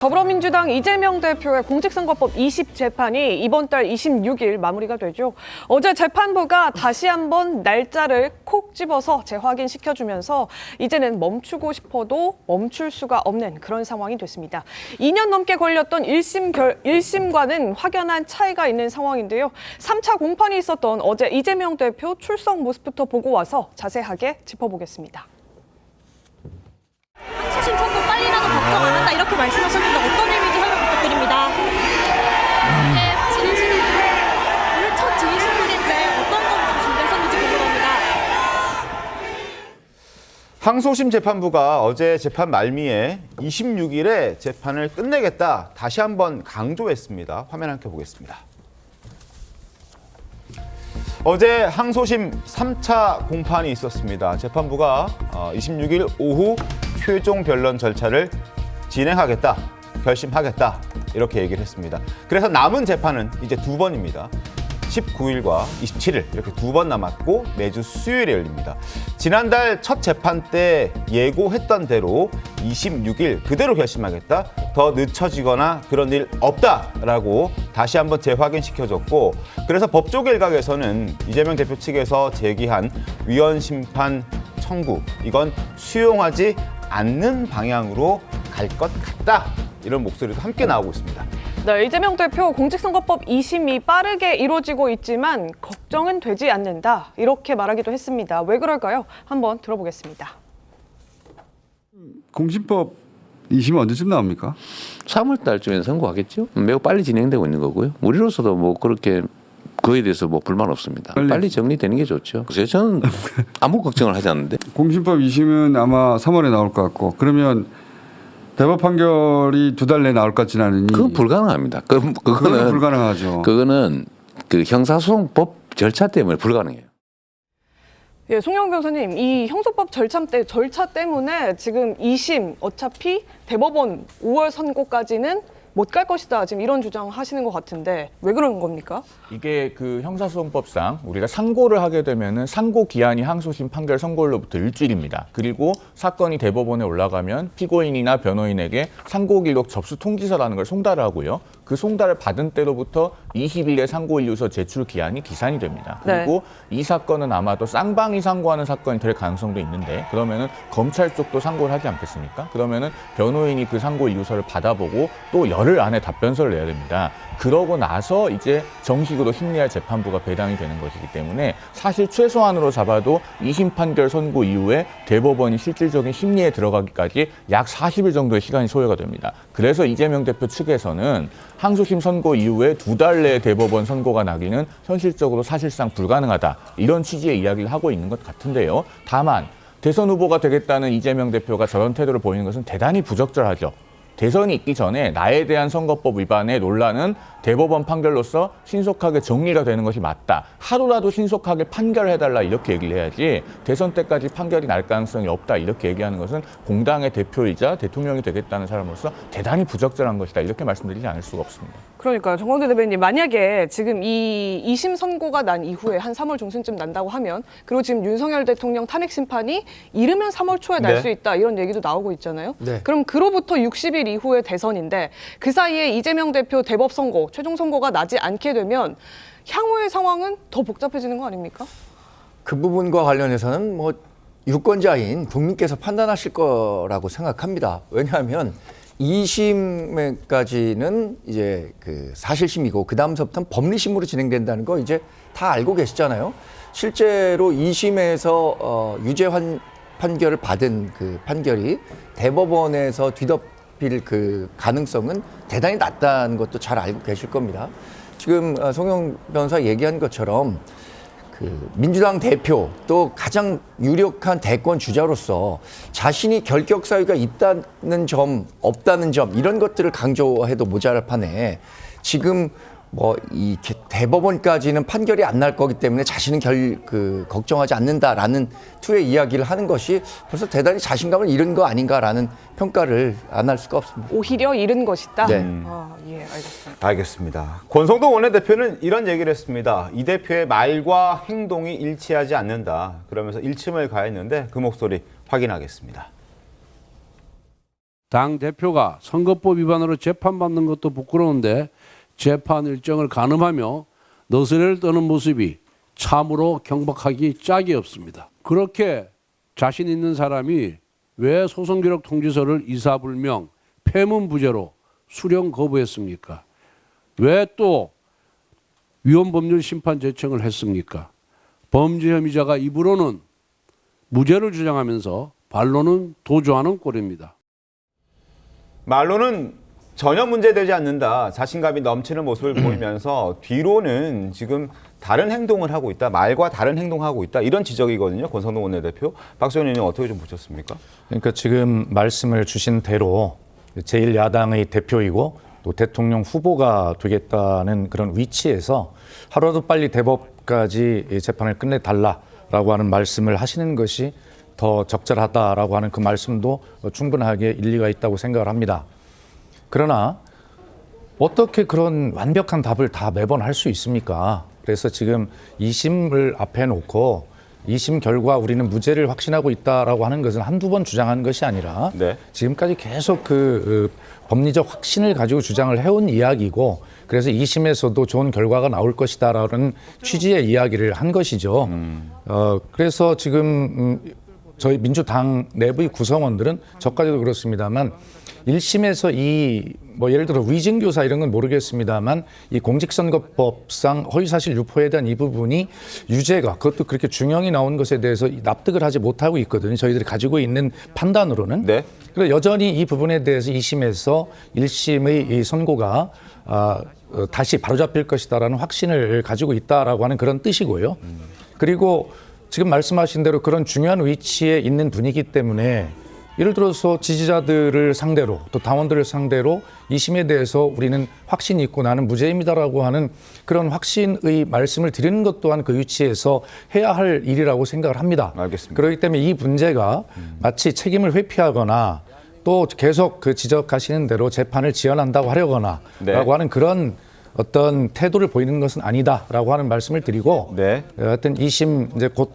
더불어민주당 이재명 대표의 공직선거법 20재판이 이번 달 26일 마무리가 되죠. 어제 재판부가 다시 한번 날짜를 콕 집어서 재확인시켜주면서 이제는 멈추고 싶어도 멈출 수가 없는 그런 상황이 됐습니다. 2년 넘게 걸렸던 1심과는 확연한 차이가 있는 상황인데요. 3차 공판이 있었던 어제 이재명 대표 출석 모습부터 보고 와서 자세하게 짚어보겠습니다. 항소심 선고 빨리라도 걱정 안 한다 이렇게 말씀하셨는데 어떤 의미인지 설명 부탁드립니다. 어제 확신하시나요? 오늘 첫 증인신문인데 어떤 건 준비하셨는지 궁금합니다. 항소심 재판부가 어제 재판 말미에 26일에 재판을 끝내겠다 다시 한번 강조했습니다. 화면 함께 보겠습니다. 어제 항소심 3차 공판이 있었습니다. 재판부가 26일 오후 최종 변론 절차를 진행하겠다, 결심하겠다 이렇게 얘기를 했습니다. 그래서 남은 재판은 이제 두 번입니다. 19일과 27일 이렇게 두 번 남았고 매주 수요일에 열립니다. 지난달 첫 재판 때 예고했던 대로 26일 그대로 결심하겠다, 더 늦춰지거나 그런 일 없다라고 다시 한번 재확인시켜줬고, 그래서 법조 일각에서는 이재명 대표 측에서 제기한 위헌 심판 청구, 이건 수용하지 않는 방향으로 갈 것 같다, 이런 목소리도 함께 나오고 있습니다. 네, 이재명 대표 공직선거법 2심이 빠르게 이루어지고 있지만 걱정은 되지 않는다 이렇게 말하기도 했습니다. 왜 그럴까요? 한번 들어보겠습니다. 공신법 2심은 언제쯤 나옵니까? 3월 달쯤에 선고하겠죠. 매우 빨리 진행되고 있는 거고요. 우리로서도 뭐 그렇게 그에 대해서 뭐 불만 없습니다. 빨리 정리되는 게 좋죠. 그래서 저는 아무 걱정을 하지 않는데. 공신법 2심은 아마 3월에 나올 것 같고, 그러면 대법 판결이 두 달 내에 나올 것 같지는 않으니 그건 불가능합니다. 그거는 불가능하죠. 그거는 그 형사소송법 절차 때문에 불가능해요. 예, 송영 변호사님, 이 형소법 절차 때문에 지금 2심 어차피 대법원 5월 선고까지는 못 갈 것이다, 지금 이런 주장하시는 것 같은데 왜 그런 겁니까? 이게 그 형사소송법상 우리가 상고를 하게 되면은 상고 기한이 항소심 판결 선고일로부터 일주일입니다. 그리고 사건이 대법원에 올라가면 피고인이나 변호인에게 상고 기록 접수 통지서라는 걸 송달을 하고요. 그 송달을 받은 때로부터 20일의 상고일류서 제출 기한이 기산이 됩니다. 그리고 이 사건은 아마도 쌍방이 상고하는 사건이 될 가능성도 있는데, 그러면은 검찰 쪽도 상고를 하지 않겠습니까? 그러면은 변호인이 그 상고일류서를 받아보고 또 열흘 안에 답변서를 내야 됩니다. 그러고 나서 이제 정식으로 심리할 재판부가 배당이 되는 것이기 때문에 사실 최소한으로 잡아도 2심 판결 선고 이후에 대법원이 실질적인 심리에 들어가기까지 약 40일 정도의 시간이 소요가 됩니다. 그래서 이재명 대표 측에서는 항소심 선고 이후에 두 달 내에 대법원 선고가 나기는 현실적으로 사실상 불가능하다, 이런 취지의 이야기를 하고 있는 것 같은데요. 다만 대선 후보가 되겠다는 이재명 대표가 저런 태도를 보이는 것은 대단히 부적절하죠. 대선이 있기 전에 나에 대한 선거법 위반의 논란은 대법원 판결로서 신속하게 정리가 되는 것이 맞다. 하루라도 신속하게 판결해달라, 이렇게 얘기를 해야지 대선 때까지 판결이 날 가능성이 없다, 이렇게 얘기하는 것은 공당의 대표이자 대통령이 되겠다는 사람으로서 대단히 부적절한 것이다, 이렇게 말씀드리지 않을 수가 없습니다. 그러니까요. 정광재 대변인, 만약에 지금 이 2심 선고가 난 이후에 한 3월 중순쯤 난다고 하면, 그리고 지금 윤석열 대통령 탄핵 심판이 이르면 3월 초에 날 수 있다, 이런 얘기도 나오고 있잖아요. 그럼 그로부터 60일 이후에 대선인데 그 사이에 이재명 대표 대법 선고, 최종 선고가 나지 않게 되면 향후의 상황은 더 복잡해지는 거 아닙니까? 그 부분과 관련해서는 뭐 유권자인 국민께서 판단하실 거라고 생각합니다. 왜냐하면 2심까지는 이제 그 사실심이고 그 다음서부터는 법리심으로 진행된다는 거 이제 다 알고 계시잖아요. 실제로 2심에서 유죄 판결을 받은 그 판결이 대법원에서 뒤덮일 그 가능성은 대단히 낮다는 것도 잘 알고 계실 겁니다. 지금 송영 변호사 얘기한 것처럼 그 민주당 대표 또 가장 유력한 대권 주자로서 자신이 결격 사유가 있다는 점, 없다는 점, 이런 것들을 강조해도 모자랄 판에 지금 뭐 이 대법원까지는 판결이 안 날 거기 때문에 자신은 걱정하지 않는다라는 투의 이야기를 하는 것이 벌써 대단히 자신감을 잃은 거 아닌가라는 평가를 안 할 수가 없습니다. 오히려 잃은 것이다? 네. 예, 알겠습니다. 알겠습니다. 권성동 원내대표는 이런 얘기를 했습니다. 이 대표의 말과 행동이 일치하지 않는다, 그러면서 일침을 가했는데 그 목소리 확인하겠습니다. 당 대표가 선거법 위반으로 재판받는 것도 부끄러운데 재판 일정을 가늠하며 너스레를 떠는 모습이 참으로 경박하기 짝이 없습니다. 그렇게 자신 있는 사람이 왜 소송기록 통지서를 이사불명, 폐문부재로 수령 거부했습니까? 왜 또 위헌법률 심판 제청을 했습니까? 범죄 혐의자가 입으로는 무죄를 주장하면서 반로는 도주하는 꼴입니다. 말로는 전혀 문제되지 않는다. 자신감이 넘치는 모습을 보이면서 뒤로는 지금 다른 행동을 하고 있다. 말과 다른 행동을 하고 있다. 이런 지적이거든요. 권성동 원내대표. 박수현 의원님 어떻게 좀 보셨습니까? 그러니까 지금 말씀을 주신 대로 제1야당의 대표이고 또 대통령 후보가 되겠다는 그런 위치에서 하루라도 빨리 대법까지 재판을 끝내달라라고 하는 말씀을 하시는 것이 더 적절하다라고 하는 그 말씀도 충분하게 일리가 있다고 생각을 합니다. 그러나 어떻게 그런 완벽한 답을 다 매번 할 수 있습니까? 그래서 지금 2심을 앞에 놓고 2심 결과 우리는 무죄를 확신하고 있다라고 하는 것은 한두 번 주장한 것이 아니라 네. 지금까지 계속 그 법리적 확신을 가지고 주장을 해온 이야기고 그래서 2심에서도 좋은 결과가 나올 것이다라는 취지의 이야기를 한 것이죠. 그래서 지금 저희 민주당 내부의 구성원들은 저까지도 그렇습니다만 1심에서 뭐 예를 들어 위증교사 이런 건 모르겠습니다만 이 공직선거법상 허위사실 유포에 대한 이 부분이 유죄가 그것도 그렇게 중형이 나온 것에 대해서 납득을 하지 못하고 있거든요. 저희들이 가지고 있는 판단으로는. 네. 그래서 여전히 이 부분에 대해서 2심에서 1심의 이 선고가 다시 바로잡힐 것이다라는 확신을 가지고 있다라고 하는 그런 뜻이고요. 그리고 지금 말씀하신 대로 그런 중요한 위치에 있는 분이기 때문에 예를 들어서 지지자들을 상대로 또 당원들을 상대로 2심에 대해서 우리는 확신이 있고 나는 무죄입니다라고 하는 그런 확신의 말씀을 드리는 것 또한 그 위치에서 해야 할 일이라고 생각을 합니다. 알겠습니다. 그렇기 때문에 이 문제가 마치 책임을 회피하거나 또 계속 그 지적하시는 대로 재판을 지연한다고 하려거나 네. 라고 하는 그런 어떤 태도를 보이는 것은 아니다라고 하는 말씀을 드리고 네. 하여튼 2심 이제 곧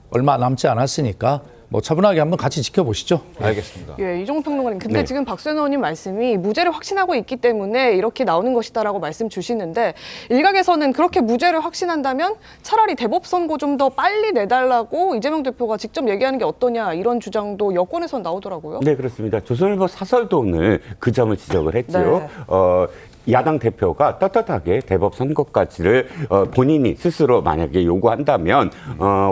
얼마 남지 않았으니까 뭐 차분하게 한번 같이 지켜보시죠. 알겠습니다. 예, 이종훈 평론가님. 근데 네. 지금 박수현 의원님 말씀이 무죄를 확신하고 있기 때문에 이렇게 나오는 것이다라고 말씀 주시는데 일각에서는 그렇게 무죄를 확신한다면 차라리 대법 선고 좀 더 빨리 내달라고 이재명 대표가 직접 얘기하는 게 어떠냐 이런 주장도 여권에서 나오더라고요. 네, 그렇습니다. 조선일보 사설도 오늘 그 점을 지적을 했죠. 네. 야당 대표가 떳떳하게 대법 선고까지를 본인이 스스로 만약에 요구한다면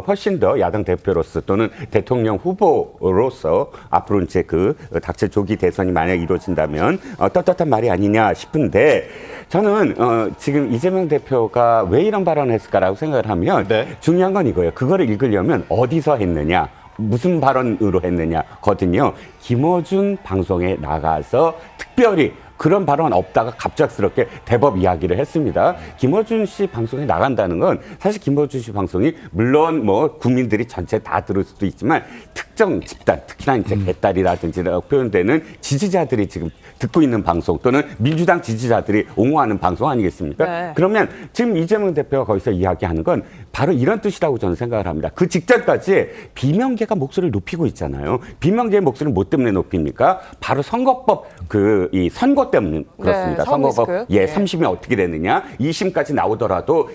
훨씬 더 야당 대표로서 또는 대통령 후보로서 앞으로 이제 그 닥칠 조기 대선이 만약 이루어진다면 떳떳한 말이 아니냐 싶은데 저는 지금 이재명 대표가 왜 이런 발언을 했을까라고 생각을 하면 네. 중요한 건 이거예요. 그거를 읽으려면 어디서 했느냐. 무슨 발언으로 했느냐거든요. 김어준 방송에 나가서 특별히 그런 발언 없다가 갑작스럽게 대법 이야기를 했습니다. 김어준 씨 방송에 나간다는 건 사실 김어준 씨 방송이 물론 뭐 국민들이 전체 다 들을 수도 있지만 특정 집단, 특히나 이제 개딸이라든지 표현되는 지지자들이 지금 듣고 있는 방송 또는 민주당 지지자들이 옹호하는 방송 아니겠습니까? 네. 그러면 지금 이재명 대표가 거기서 이야기하는 건 바로 이런 뜻이라고 저는 생각을 합니다. 그 직전까지 비명계가 목소리를 높이고 있잖아요. 비명계의 목소리를 뭐 때문에 높입니까? 바로 선거법 이 선거 때문에 그렇습니다. 네, 선거법 리스크. 예, 네. 3심이 어떻게 되느냐? 2심까지 나오더라도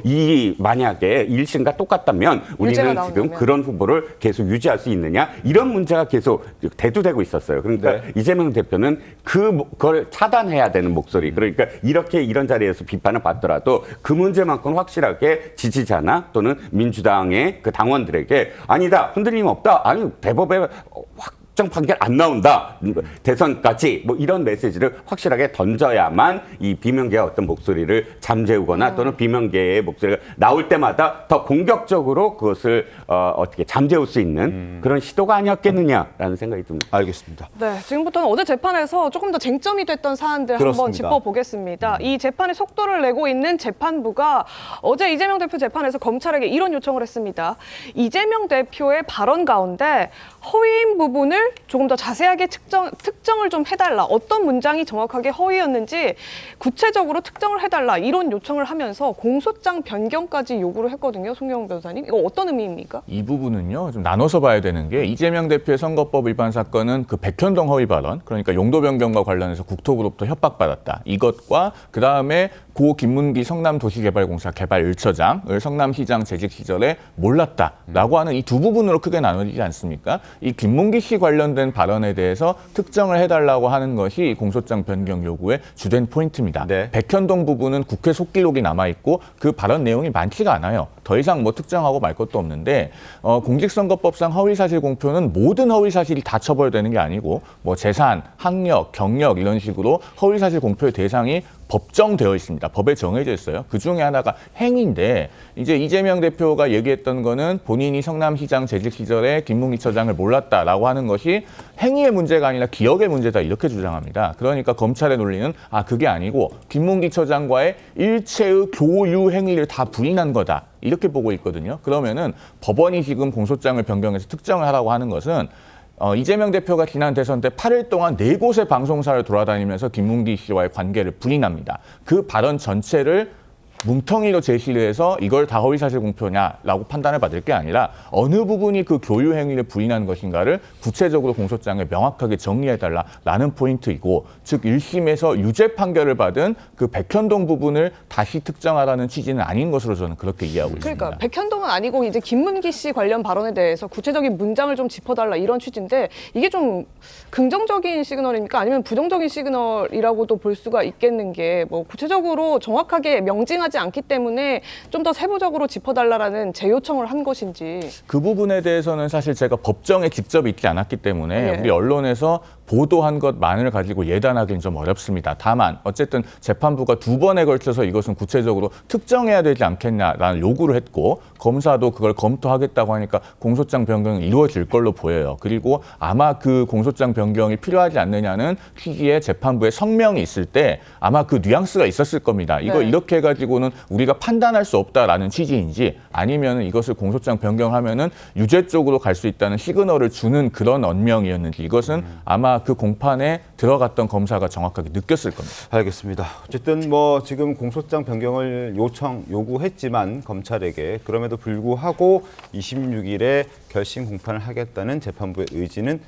만약에 1심과 똑같다면 우리는 유죄가 지금 나온다면. 그런 후보를 계속 유지할 수 있느냐? 이런 문제가 계속 대두되고 있었어요. 그러니까 네. 이재명 대표는 그걸 차단해야 되는 목소리. 그러니까 이렇게 이런 자리에서 비판을 받더라도 그 문제만큼 확실하게 지지자나 또는 민주당의 그 당원들에게 아니다. 흔들림 없다. 아니 대법에 확정 판결 안 나온다. 대선까지 뭐 이런 메시지를 확실하게 던져야만 이 비명계의 어떤 목소리를 잠재우거나 또는 비명계의 목소리가 나올 때마다 더 공격적으로 그것을 어떻게 잠재울 수 있는 그런 시도가 아니었겠느냐라는 생각이 듭니다. 알겠습니다. 네, 지금부터는 어제 재판에서 조금 더 쟁점이 됐던 사안들 한번 그렇습니다. 짚어보겠습니다. 이 재판의 속도를 내고 있는 재판부가 어제 이재명 대표 재판에서 검찰에게 이런 요청을 했습니다. 이재명 대표의 발언 가운데 허위인 부분을 이거를 조금 더 자세하게 특정을 좀 해달라. 어떤 문장이 정확하게 허위였는지 구체적으로 특정을 해달라. 이런 요청을 하면서 공소장 변경까지 요구를 했거든요. 송영훈 변호사님. 이거 어떤 의미입니까? 이 부분은요, 좀 나눠서 봐야 되는 게 이재명 대표의 선거법 위반 사건은 그 백현동 허위 발언, 그러니까 용도 변경과 관련해서 국토부로부터 협박받았다. 이것과 그 다음에 고 김문기 성남도시개발공사 개발 1처장을 성남시장 재직 시절에 몰랐다라고 하는 이 두 부분으로 크게 나눠지지 않습니까? 이 김문기 씨 관련된 발언에 대해서 특정을 해달라고 하는 것이 공소장 변경 요구의 주된 포인트입니다. 네. 백현동 부분은 국회 속기록이 남아있고 그 발언 내용이 많지가 않아요. 더 이상 뭐 특정하고 말 것도 없는데 공직선거법상 허위사실 공표는 모든 허위사실이 다 처벌되는 게 아니고 뭐 재산, 학력, 경력 이런 식으로 허위사실 공표의 대상이 법정되어 있습니다. 법에 정해져 있어요. 그 중에 하나가 행위인데 이제 이재명 대표가 얘기했던 거는 본인이 성남시장 재직 시절에 김문기 처장을 몰랐다라고 하는 것이 행위의 문제가 아니라 기억의 문제다 이렇게 주장합니다. 그러니까 검찰의 논리는 그게 아니고 김문기 처장과의 일체의 교유 행위를 다 부인한 거다. 이렇게 보고 있거든요. 그러면은 법원이 지금 공소장을 변경해서 특정을 하라고 하는 것은 이재명 대표가 지난 대선 때 8일 동안 4곳의 방송사를 돌아다니면서 김문기 씨와의 관계를 부인합니다. 그 발언 전체를 뭉텅이로 제시를 해서 이걸 다 허위사실 공표냐라고 판단을 받을 게 아니라 어느 부분이 그 교유 행위를 부인한 것인가를 구체적으로 공소장에 명확하게 정리해달라라는 포인트이고, 즉 1심에서 유죄 판결을 받은 그 백현동 부분을 다시 특정하라는 취지는 아닌 것으로 저는 그렇게 이해하고 있습니다. 그러니까 백현동은 아니고 이제 김문기 씨 관련 발언에 대해서 구체적인 문장을 좀 짚어달라 이런 취지인데 이게 좀 긍정적인 시그널입니까? 아니면 부정적인 시그널이라고도 볼 수가 있겠는 게 뭐 구체적으로 정확하게 명징하지 않기 때문에 좀 더 세부적으로 짚어달라는 재요청을 한 것인지. 그 부분에 대해서는 사실 제가 법정에 직접 있지 않았기 때문에 네. 우리 언론에서 보도한 것만을 가지고 예단하기는 좀 어렵습니다. 다만 어쨌든 재판부가 2번에 걸쳐서 이것은 구체적으로 특정해야 되지 않겠냐라는 요구를 했고 검사도 그걸 검토하겠다고 하니까 공소장 변경이 이루어질 걸로 보여요. 그리고 아마 그 공소장 변경이 필요하지 않느냐는 취지의 재판부의 성명이 있을 때 아마 그 뉘앙스가 있었을 겁니다. 이거 네. 이렇게 해가지고는 우리가 판단할 수 없다라는 취지인지 아니면 이것을 공소장 변경하면은 유죄 쪽으로 갈 수 있다는 시그널을 주는 그런 언명이었는지 이것은 아마 그 공판에 들어갔던 검사가 정확하게 느꼈을 겁니다. 알겠습니다. 어쨌든 뭐 지금 공소장 변경을 요구했지만 검찰에게 그럼에도 불구하고 26일에 결심 공판을 하겠다는 재판부의 의지는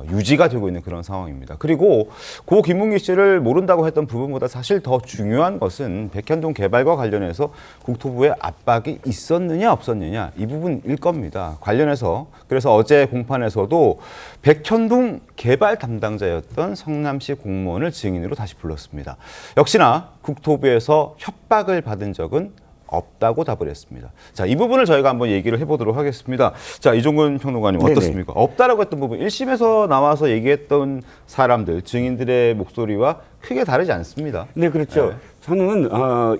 유지가 되고 있는 그런 상황입니다. 그리고 고 김문기 씨를 모른다고 했던 부분보다 사실 더 중요한 것은 백현동 개발과 관련해서 국토부의 압박이 있었느냐 없었느냐 이 부분일 겁니다. 관련해서 그래서 어제 공판에서도 백현동 개발 담당자였던 성남시 공무원을 증인으로 다시 불렀습니다. 역시나 국토부에서 협박을 받은 적은 없다고 답을 했습니다. 자, 이 부분을 저희가 한번 얘기를 해보도록 하겠습니다. 자, 이종근 평론가님 어떻습니까? 없다라고 했던 부분, 1심에서 나와서 얘기했던 사람들, 증인들의 목소리와 크게 다르지 않습니다. 네, 그렇죠. 네. 저는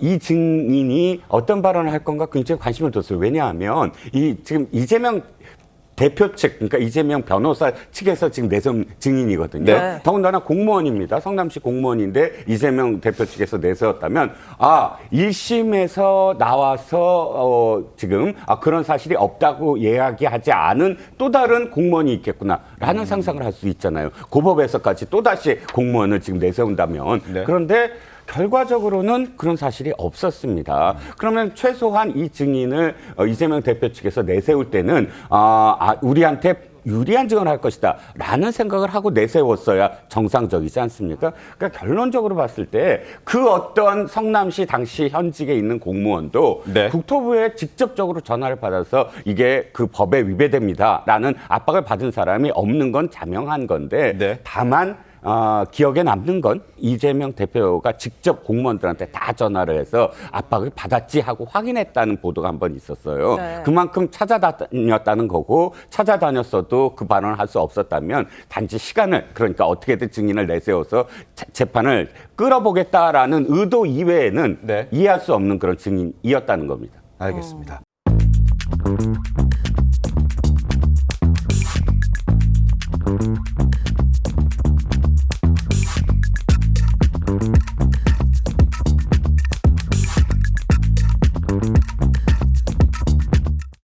이 증인이 어떤 발언을 할 건가 굉장히 관심을 뒀어요. 왜냐하면 지금 이재명 대표 측, 그러니까 이재명 변호사 측에서 지금 내세운 증인이거든요. 네. 더군다나 공무원입니다. 성남시 공무원인데 이재명 대표 측에서 내세웠다면 1심에서 나와서 지금 그런 사실이 없다고 이야기하지 않은 또 다른 공무원이 있겠구나라는 상상을 할 수 있잖아요. 고법에서까지 또다시 공무원을 지금 내세운다면. 네. 그런데 결과적으로는 그런 사실이 없었습니다. 그러면 최소한 이 증인을 이재명 대표 측에서 내세울 때는 우리한테 유리한 증언을 할 것이다 라는 생각을 하고 내세웠어야 정상적이지 않습니까? 그러니까 결론적으로 봤을 때 그 어떤 성남시 당시 현직에 있는 공무원도 네. 국토부에 직접적으로 전화를 받아서 이게 그 법에 위배됩니다 라는 압박을 받은 사람이 없는 건 자명한 건데 네. 다만 기억에 남는 건 이재명 대표가 직접 공무원들한테 다 전화를 해서 압박을 받았지 하고 확인했다는 보도가 한 번 있었어요. 네. 그만큼 찾아다녔다는 거고 찾아다녔어도 그 발언을 할 수 없었다면 단지 시간을 그러니까 어떻게든 증인을 내세워서 재판을 끌어보겠다라는 의도 이외에는 네. 이해할 수 없는 그런 증인이었다는 겁니다. 알겠습니다.